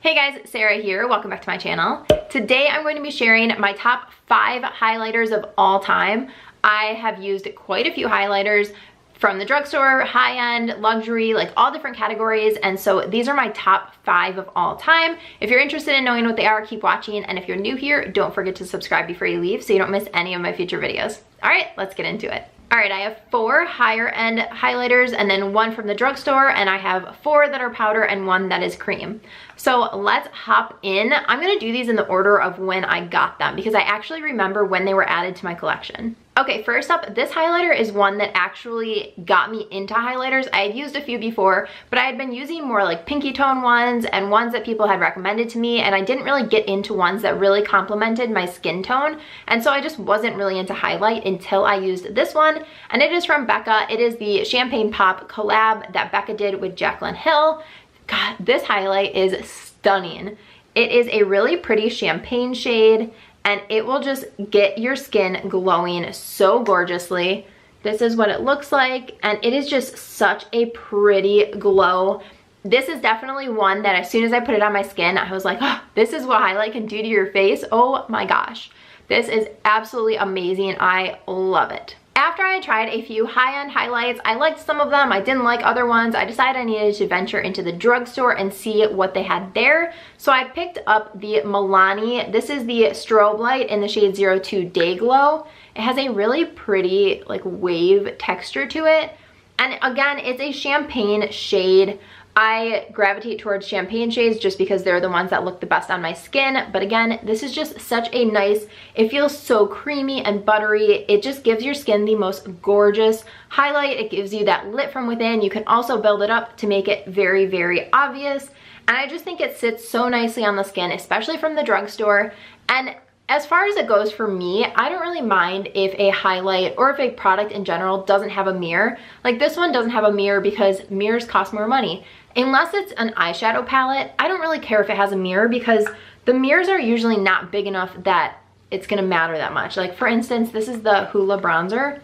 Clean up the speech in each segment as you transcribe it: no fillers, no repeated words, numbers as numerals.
Hey guys, Sarah here. Welcome back to my channel. Today I'm going to be sharing my top 5 highlighters of all time. I have used quite a few highlighters from the drugstore, high-end, luxury, like all different categories, and so these are my top 5 of all time. If you're interested in knowing what they are, keep watching, and if you're new here, don't forget to subscribe before you leave so you don't miss any of my future videos. All right, let's get into it. All right, I have 4 higher end highlighters and then 1 from the drugstore, and I have 4 that are powder and 1 that is cream. So let's hop in. I'm gonna do these in the order of when I got them because I actually remember when they were added to my collection. Okay, first up, this highlighter is one that actually got me into highlighters. I had used a few before, but I had been using more like pinky tone ones and ones that people had recommended to me, and I didn't really get into ones that really complemented my skin tone, and so I just wasn't really into highlight until I used this one, and it is from Becca. It is the Champagne Pop collab that Becca did with Jaclyn Hill. God, this highlight is stunning. It is a really pretty champagne shade, and it will just get your skin glowing so gorgeously. This is what it looks like, and it is just such a pretty glow. This is definitely one that as soon as I put it on my skin, I was like, oh, this is what highlight can do to your face. Oh my gosh. This is absolutely amazing. I love it. After I had tried a few high-end highlights, I liked some of them, I didn't like other ones. I decided I needed to venture into the drugstore and see what they had there. So I picked up the Milani. This is the strobe light in the shade 02 Day Glow. It has a really pretty like wave texture to it. And again, it's a champagne shade. I gravitate towards champagne shades just because they're the ones that look the best on my skin. But again, this is just such a nice, it feels so creamy and buttery. It just gives your skin the most gorgeous highlight. It gives you that lit from within. You can also build it up to make it very, very obvious. And I just think it sits so nicely on the skin, especially from the drugstore. And as far as it goes for me, I don't really mind if a highlight or if a product in general doesn't have a mirror. Like this one doesn't have a mirror because mirrors cost more money. Unless it's an eyeshadow palette, I don't really care if it has a mirror because the mirrors are usually not big enough that it's gonna matter that much. Like for instance, this is the Hoola bronzer.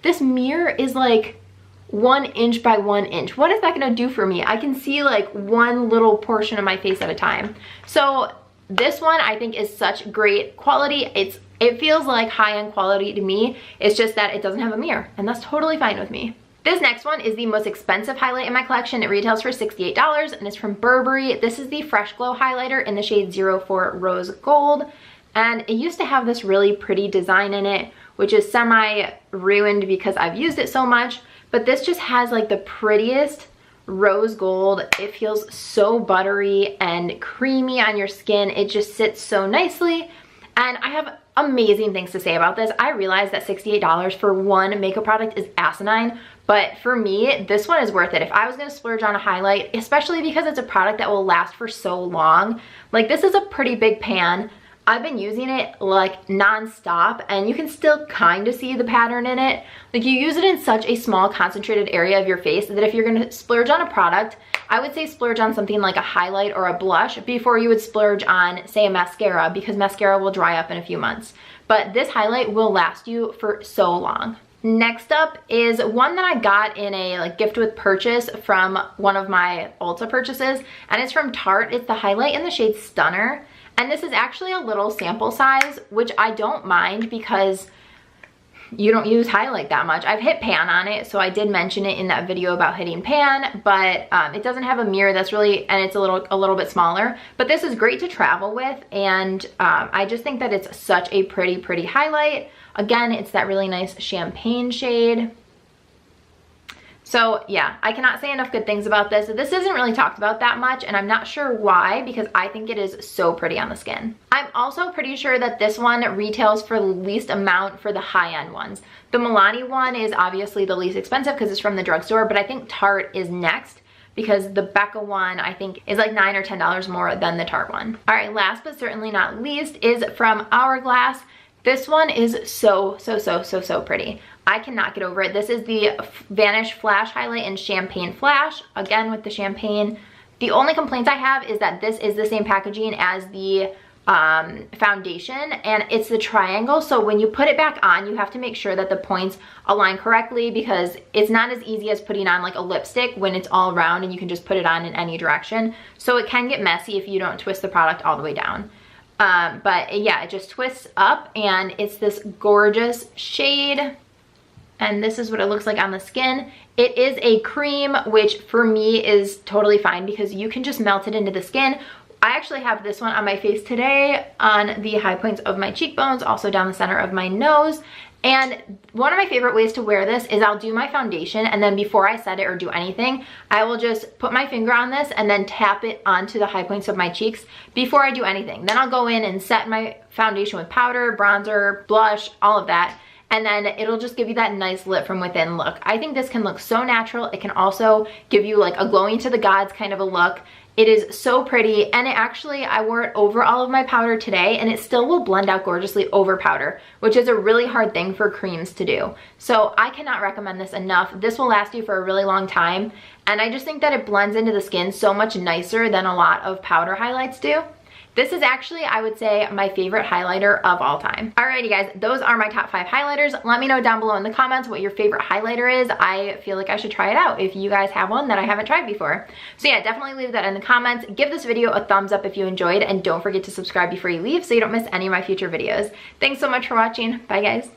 This mirror is like 1 inch by 1 inch. What is that gonna do for me? I can see like one little portion of my face at a time. So this one I think is such great quality. It feels like high-end quality to me. It's just that it doesn't have a mirror, and that's totally fine with me. This next one is the most expensive highlight in my collection. It retails for $68 and it's from Burberry. This is the Fresh Glow highlighter in the shade 04 Rose Gold. And it used to have this really pretty design in it, which is semi-ruined because I've used it so much. But this just has like the prettiest rose gold. It feels so buttery and creamy on your skin. It just sits so nicely. And I have amazing things to say about this. I realize that $68 for one makeup product is asinine, but for me, this one is worth it. If I was gonna splurge on a highlight, especially because it's a product that will last for so long, like this is a pretty big pan. I've been using it like non-stop and you can still kind of see the pattern in it. Like you use it in such a small concentrated area of your face that if you're gonna splurge on a product, I would say splurge on something like a highlight or a blush before you would splurge on, say, a mascara, because mascara will dry up in a few months. But this highlight will last you for so long. Next up is one that I got in a like gift with purchase from one of my Ulta purchases, and it's from Tarte. It's the highlight in the shade Stunner. And this is actually a little sample size, which I don't mind because you don't use highlight that much. I've hit pan on it, so I did mention it in that video about hitting pan, but it doesn't have a mirror that's really, and it's a little bit smaller. But this is great to travel with, and I just think that it's such a pretty highlight. Again, it's that really nice champagne shade. So yeah, I cannot say enough good things about this. This isn't really talked about that much, and I'm not sure why because I think it is so pretty on the skin. I'm also pretty sure that this one retails for the least amount for the high-end ones. The Milani one is obviously the least expensive because it's from the drugstore, but I think Tarte is next because the Becca one I think is like $9 or $10 more than the Tarte one. All right, last but certainly not least is from Hourglass. This one is so pretty. I cannot get over it. This is the Vanish Flash Highlight in Champagne Flash. Again, with the champagne. The only complaints I have is that this is the same packaging as the foundation, and it's the triangle. So when you put it back on, you have to make sure that the points align correctly, because it's not as easy as putting on like a lipstick when it's all around and you can just put it on in any direction. So it can get messy if you don't twist the product all the way down. But yeah, it just twists up, and it's this gorgeous shade. And this is what it looks like on the skin. It is a cream, which for me is totally fine because you can just melt it into the skin. I actually have this one on my face today on the high points of my cheekbones, also down the center of my nose. And one of my favorite ways to wear this is I'll do my foundation, and then before I set it or do anything, I will just put my finger on this and then tap it onto the high points of my cheeks before I do anything. Then I'll go in and set my foundation with powder, bronzer, blush, all of that. And then it'll just give you that nice lit from within look. I think this can look so natural. It can also give you like a glowing to the gods kind of a look. It is so pretty, and it actually, I wore it over all of my powder today, and it still will blend out gorgeously over powder, which is a really hard thing for creams to do. So I cannot recommend this enough. This will last you for a really long time, and I just think that it blends into the skin so much nicer than a lot of powder highlights do. This is actually, I would say, my favorite highlighter of all time. Alrighty guys, those are my top 5 highlighters. Let me know down below in the comments what your favorite highlighter is. I feel like I should try it out if you guys have one that I haven't tried before. So yeah, definitely leave that in the comments. Give this video a thumbs up if you enjoyed, and don't forget to subscribe before you leave so you don't miss any of my future videos. Thanks so much for watching. Bye guys.